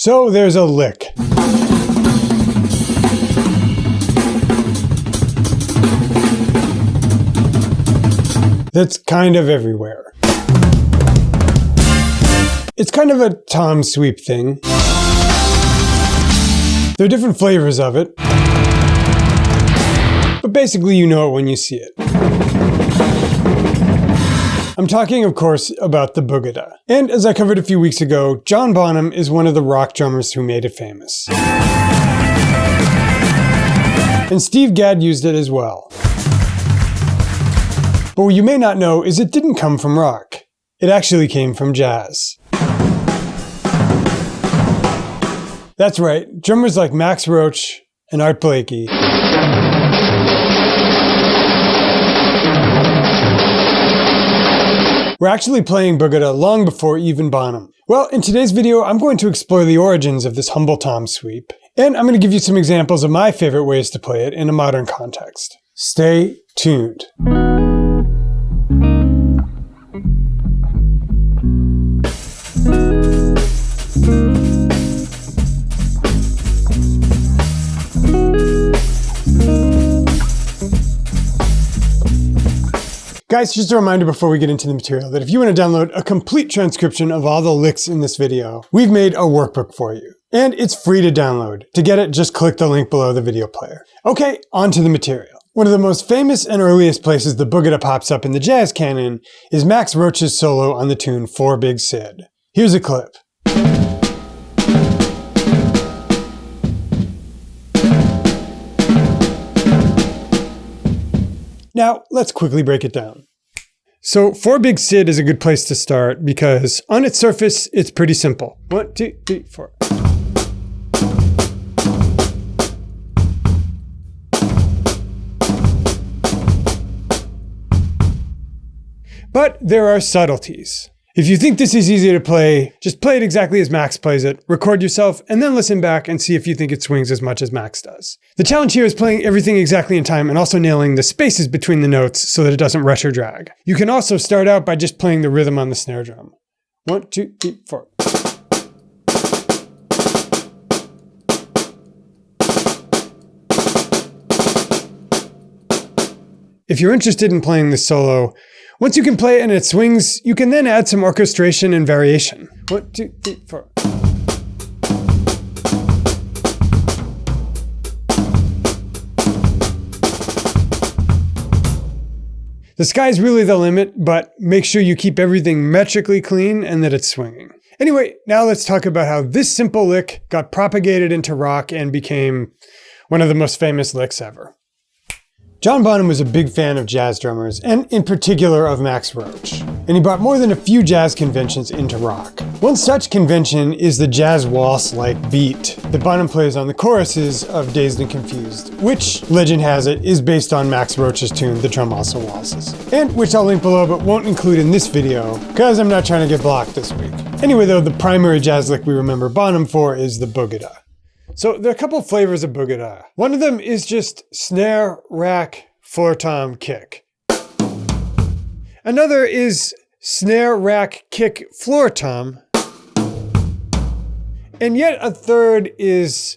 So there's a lick. That's kind of everywhere. It's kind of a tom sweep thing. There are different flavors of it, but basically you know it when you see it. I'm talking, of course, about the Boogada. And as I covered a few weeks ago, John Bonham is one of the rock drummers who made it famous. And Steve Gadd used it as well. But what you may not know is it didn't come from rock. It actually came from jazz. That's right, drummers like Max Roach and Art Blakey were actually playing Boogada long before even Bonham. Well, in today's video, I'm going to explore the origins of this humble tom sweep, and I'm going to give you some examples of my favorite ways to play it in a modern context. Stay tuned. Guys, just a reminder before we get into the material that if you want to download a complete transcription of all the licks in this video, we've made a workbook for you. And it's free to download. To get it, just click the link below the video player. Okay, on to the material. One of the most famous and earliest places the Boogada pops up in the jazz canon is Max Roach's solo on the tune 4 Big Sid. Here's a clip. Now, let's quickly break it down. So, 4 Big Sid is a good place to start because on its surface, it's pretty simple. 1, 2, 3, 4. But there are subtleties. If you think this is easy to play, just play it exactly as Max plays it, record yourself, and then listen back and see if you think it swings as much as Max does. The challenge here is playing everything exactly in time and also nailing the spaces between the notes so that it doesn't rush or drag. You can also start out by just playing the rhythm on the snare drum. 1, 2, 3, 4. If you're interested in playing this solo, once you can play it and it swings, you can then add some orchestration and variation. 1, 2, 3, 4. The sky's really the limit, but make sure you keep everything metrically clean and that it's swinging. Anyway, now let's talk about how this simple lick got propagated into rock and became one of the most famous licks ever. John Bonham was a big fan of jazz drummers, and in particular of Max Roach. And he brought more than a few jazz conventions into rock. One such convention is the jazz waltz-like beat that Bonham plays on the choruses of Dazed and Confused, which, legend has it, is based on Max Roach's tune, The Drum Also Waltzes. And which I'll link below but won't include in this video, because I'm not trying to get blocked this week. Anyway though, the primary jazz lick we remember Bonham for is the Boogada. So there are a couple of flavors of Boogada. One of them is just snare, rack, floor tom, kick. Another is snare, rack, kick, floor tom. And yet a third is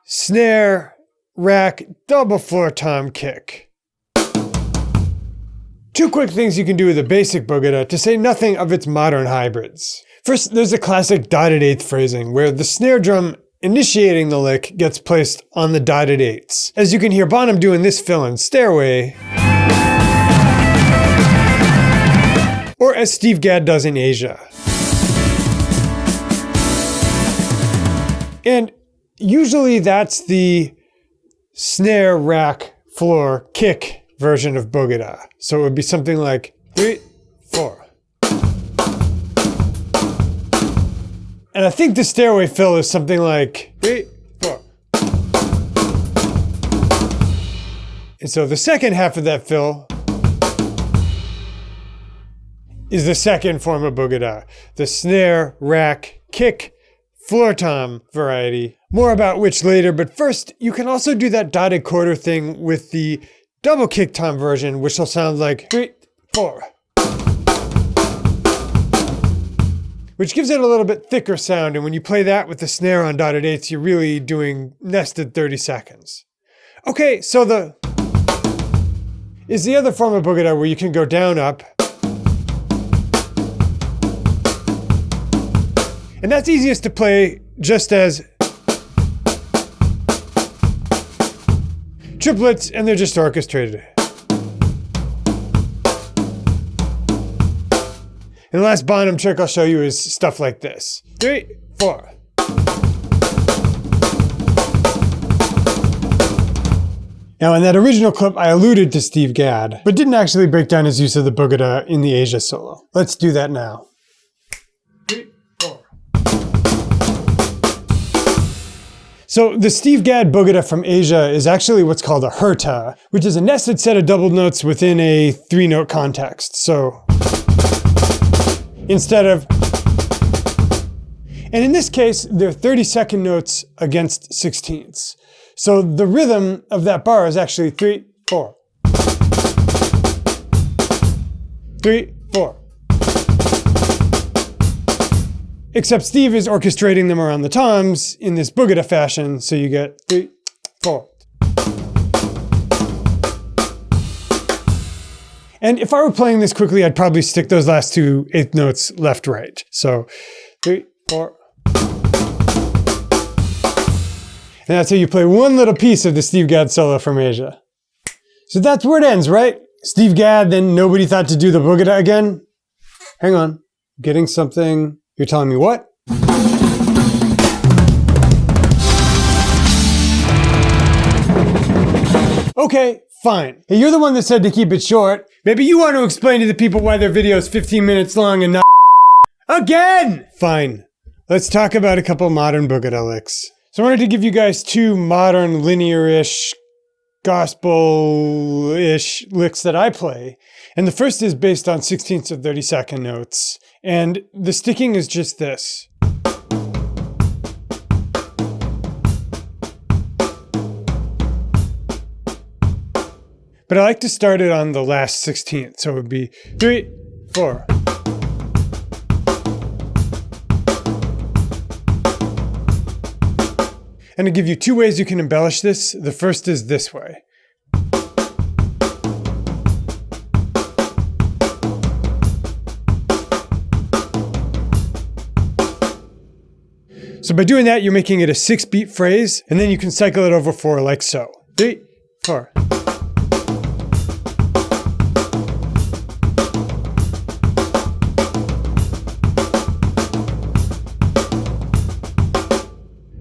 snare, rack, double floor tom, kick. Two quick things you can do with a basic Boogada, to say nothing of its modern hybrids. First, there's a classic dotted eighth phrasing where the snare drum initiating the lick gets placed on the dotted eighths. As you can hear Bonham doing this fill in Stairway, or as Steve Gadd does in Asia. And usually that's the snare, rack, floor, kick version of Boogada. So it would be something like 3, 4. And I think the stairway fill is something like 3, 4. And so the second half of that fill is the second form of Boogada, the snare, rack, kick, floor tom variety. More about which later, but first you can also do that dotted quarter thing with the double kick tom version, which will sound like 3, 4. which gives it a little bit thicker sound. And when you play that with the snare on dotted eighths, you're really doing nested 30 seconds. Okay, so is the other form of boogada where you can go down, up. And that's easiest to play just as triplets, and they're just orchestrated. And the last bottom trick I'll show you is stuff like this. 3, 4. Now in that original clip, I alluded to Steve Gadd, but didn't actually break down his use of the boogada in the Asia solo. Let's do that now. 3, 4. So the Steve Gadd boogada from Asia is actually what's called a hurta, which is a nested set of double notes within a 3-note context. So instead of, and in this case, they're 32nd notes against 16ths. So the rhythm of that bar is actually 3, 4. 3, 4. Except Steve is orchestrating them around the toms in this boogada fashion, so you get 3, 4. And if I were playing this quickly, I'd probably stick those last 2 eighth notes left, right. So 3, 4. And that's how you play one little piece of the Steve Gadd solo from Asia. So that's where it ends, right? Steve Gadd, then nobody thought to do the boogada again? Hang on, getting something. You're telling me what? Okay, fine. Hey, you're the one that said to keep it short. Maybe you want to explain to the people why their video is 15 minutes long and not again! Fine. Let's talk about a couple modern boogada licks. So I wanted to give you guys 2 modern linear-ish, gospel-ish licks that I play. And the first is based on 16ths of 32nd notes. And the sticking is just this. But I like to start it on the last 16th. So it would be 3, 4. And to give you 2 ways you can embellish this, the first is this way. So by doing that, you're making it a 6-beat phrase, and then you can cycle it over 4 like so. 3, 4.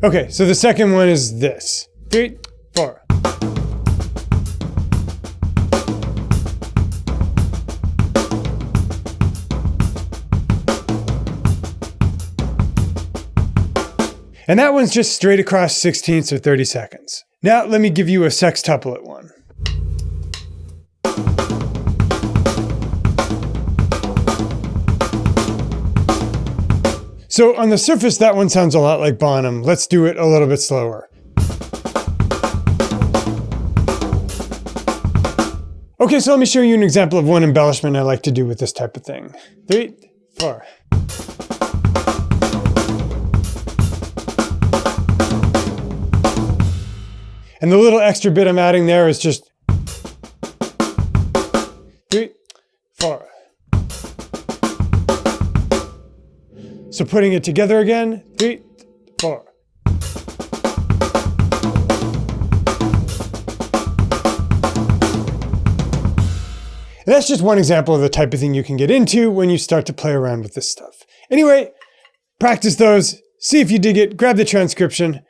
Okay, so the second one is this. 3, 4. And that one's just straight across 16ths or 30 seconds. Now let me give you a sextuplet one. So on the surface, that one sounds a lot like Bonham. Let's do it a little bit slower. Okay, so let me show you an example of one embellishment I like to do with this type of thing. 3, 4. And the little extra bit I'm adding there is just 3, 4. So putting it together again, 3, 4. And that's just one example of the type of thing you can get into when you start to play around with this stuff. Anyway, practice those, see if you dig it, grab the transcription,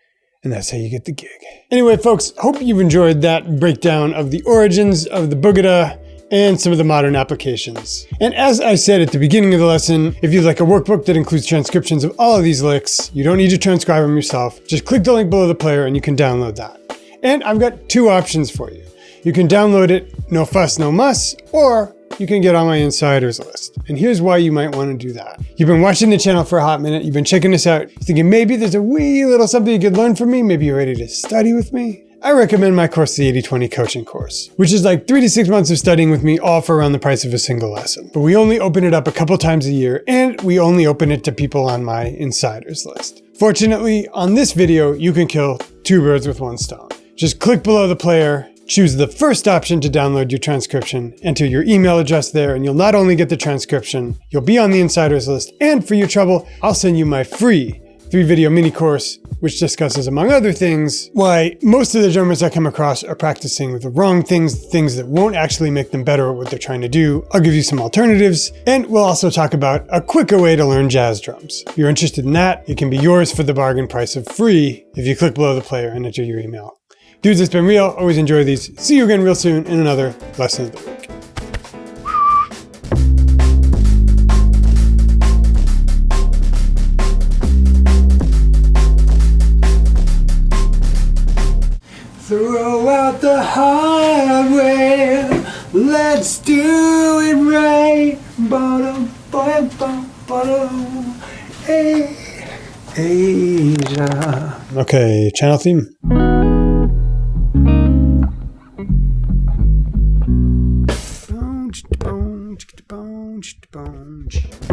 and that's how you get the gig. Anyway, folks, hope you've enjoyed that breakdown of the origins of the boogada and some of the modern applications. And as I said at the beginning of the lesson, if you'd like a workbook that includes transcriptions of all of these licks, you don't need to transcribe them yourself. Just click the link below the player and you can download that. And I've got 2 options for you. You can download it, no fuss, no muss, or you can get on my insiders list. And here's why you might want to do that. You've been watching the channel for a hot minute, you've been checking this out, you're thinking maybe there's a wee little something you could learn from me, maybe you're ready to study with me. I recommend my course, the 80/20 Coaching Course, which is like 3 to 6 months of studying with me, all for around the price of a single lesson. But we only open it up a couple times a year, and we only open it to people on my insiders list. Fortunately, on this video, you can kill 2 birds with 1 stone. Just click below the player, choose the first option to download your transcription, enter your email address there, and you'll not only get the transcription, you'll be on the insiders list, and for your trouble, I'll send you my free 3-video mini course, which discusses, among other things, why most of the drummers I come across are practicing with the wrong things that won't actually make them better at what they're trying to do. I'll give you some alternatives, and we'll also talk about a quicker way to learn jazz drums. If you're interested in that, it can be yours for the bargain price of free if you click below the player and enter your email. Dudes, it's been real. Always enjoy these. See you again real soon in another lesson of the week. Throw out the hardware. Let's do it right. Bottom, bottom, bottom, bottom. Asia. Okay, channel theme. Bounce, bounce, bounce, bounce.